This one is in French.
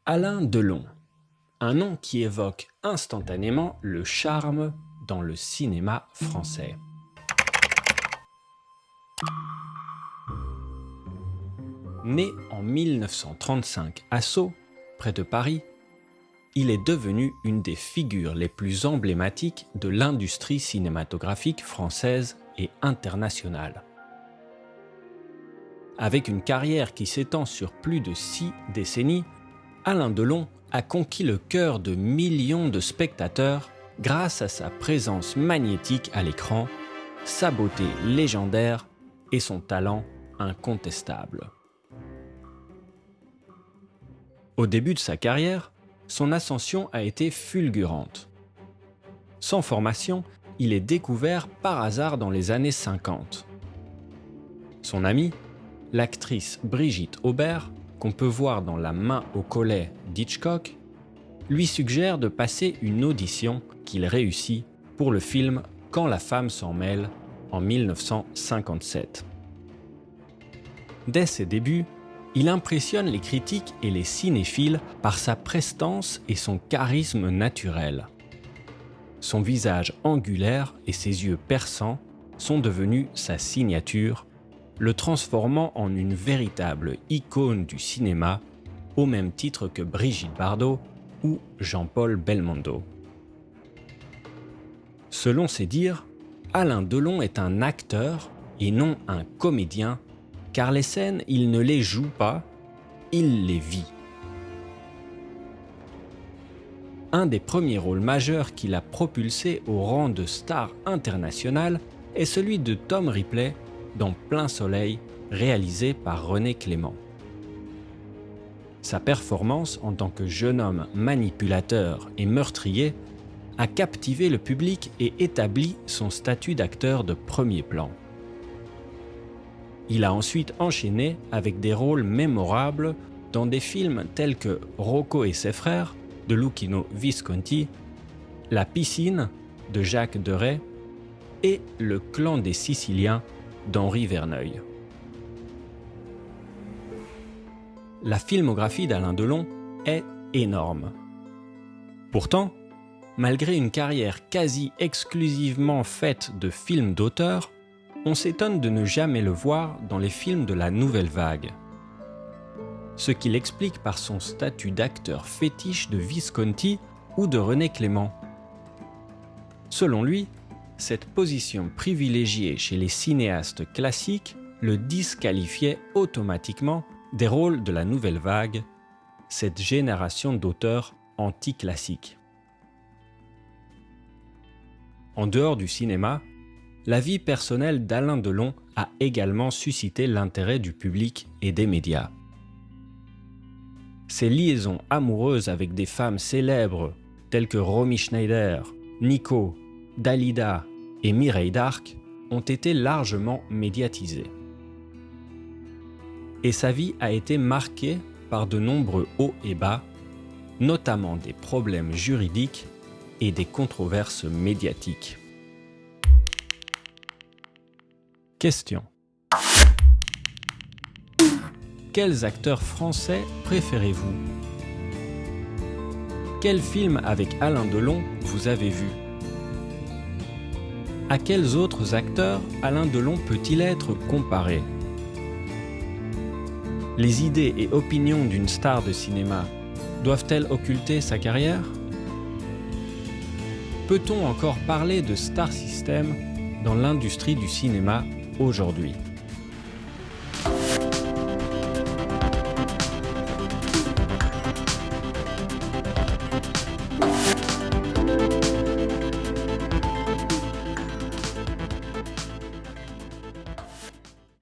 Alain Delon, un nom qui évoque instantanément le charme dans le cinéma français. Né en 1935 à Sceaux, près de Paris, il est devenu une des figures les plus emblématiques de l'industrie cinématographique française et internationale. Avec une carrière qui s'étend sur plus de 6 décennies, Alain Delon a conquis le cœur de millions de spectateurs grâce à sa présence magnétique à l'écran, sa beauté légendaire et son talent incontestable. Au début de sa carrière, son ascension a été fulgurante. Sans formation, il est découvert par hasard dans les années 50. Son amie, l'actrice Brigitte Aubert, qu'on peut voir dans La main au collet d'Hitchcock, lui suggère de passer une audition qu'il réussit pour le film Quand la femme s'en mêle en 1957. Dès ses débuts, il impressionne les critiques et les cinéphiles par sa prestance et son charisme naturel. Son visage angulaire et ses yeux perçants sont devenus sa signature, le transformant en une véritable icône du cinéma, au même titre que Brigitte Bardot ou Jean-Paul Belmondo. Selon ses dires, Alain Delon est un acteur et non un comédien, car les scènes, il ne les joue pas, il les vit. Un des premiers rôles majeurs qu'il a propulsé au rang de star internationale est celui de Tom Ripley dans Plein Soleil, réalisé par René Clément. Sa performance en tant que jeune homme manipulateur et meurtrier a captivé le public et établi son statut d'acteur de premier plan. Il a ensuite enchaîné avec des rôles mémorables dans des films tels que Rocco et ses frères de Luchino Visconti, La piscine de Jacques Deray et Le clan des Siciliens d'Henri Verneuil. La filmographie d'Alain Delon est énorme. Pourtant, malgré une carrière quasi exclusivement faite de films d'auteur, on s'étonne de ne jamais le voir dans les films de la Nouvelle Vague. Ce qu'il explique par son statut d'acteur fétiche de Visconti ou de René Clément. Selon lui, cette position privilégiée chez les cinéastes classiques le disqualifiait automatiquement des rôles de la Nouvelle Vague, cette génération d'auteurs anti-classiques. En dehors du cinéma, la vie personnelle d'Alain Delon a également suscité l'intérêt du public et des médias. Ses liaisons amoureuses avec des femmes célèbres telles que Romy Schneider, Nico, Dalida et Mireille d'Arc ont été largement médiatisées. Et sa vie a été marquée par de nombreux hauts et bas, notamment des problèmes juridiques et des controverses médiatiques. Question. Quels acteurs français préférez-vous ? Quel film avec Alain Delon vous avez vu ? À quels autres acteurs Alain Delon peut-il être comparé ? Les idées et opinions d'une star de cinéma doivent-elles occulter sa carrière ? Peut-on encore parler de star system dans l'industrie du cinéma aujourd'hui ?